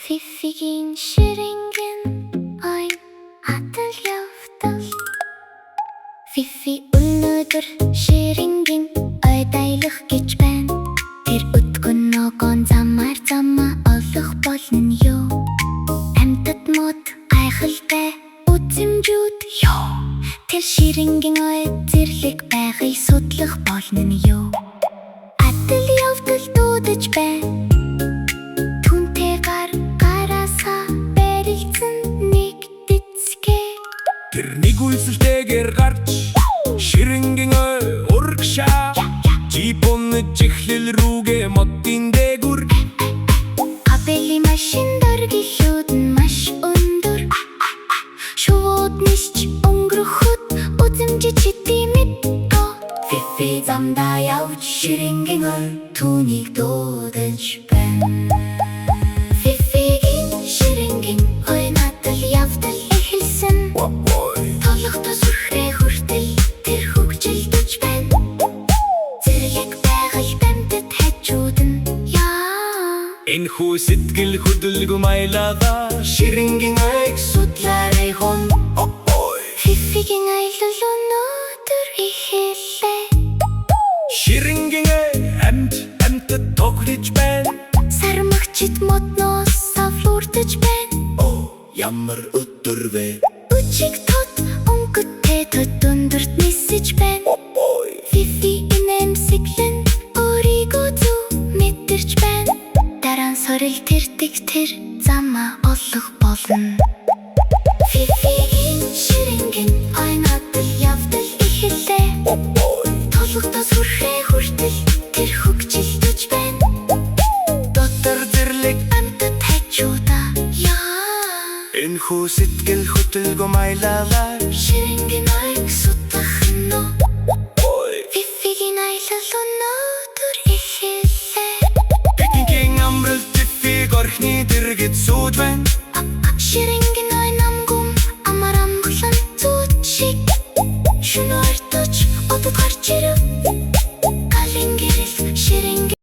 Фифигийн ширэнгэн ой атал явтал Фифи өнөөдөр ширэнгийн ой дайлах гэж байна. Тэр өдгөн ногоон замаар замаа олох болно нь юу? Амьтад мод гайхалтай үзэмжүүд юу? Тэр ширэнгийн ой зэрлэг байхыг судлах болно нь юу? Атал явтал дуудаж байна. Тэр нэг үйлсэлтэйгээр гарч ширэнгийн ой урагшаа жипонны чихлэл рүүгээ модын дээгүр Кабели машин дөргилүүд нь маш өндөр Шууд нисч өнгөрөхөд үзэмжиж хитимэд Фифи замдаа явж ширэнгийн ой түүнийг дуудаж байна. Фифигийн ширэнгийн ой надад явдал эхэлсэн. Толгодоо сүрхрээ хүртэл тэр хөгжилдөж байна. Зэрлэг байгаль амьтад хажууд нь яа. Энэхүү сэтгэл хөдлөлгөө маялаа ширэнгийн ойг Судлаарай хон Фифигийн аялал өнөөдөр эхэллээ. ширэнгийн ой амьтад тоглож байна. Сармагчид модноос савлуурдаж байна. Ямар өдөр вэ? Үчиг тод өнгөтэй тод өндөрт нисэж байна. Фифи инээмсэглэн өөрийгөө зөв мэдэрч байна. Дараа нь сорил тэрдэг тэр замаа олох болно. Фифигийн ширэнгийн ой надад явдал эхэллээ. Толгодоо сүрхрээ хүртэл тэр хөгжилдөж байна. Дотор зэрлэг Амьтад хажуудаа яа. энэхүү сэтгэл хөдлөлгөө маялаа Ширэнгийн ойг судлах нь Фифигийн аялал өнөөдөр эхэллээ. Пекингийн амралт Фифиг орхины дэргэд сууж байна. Ширэнгийн ой намгүм амар амглан зүуд шиг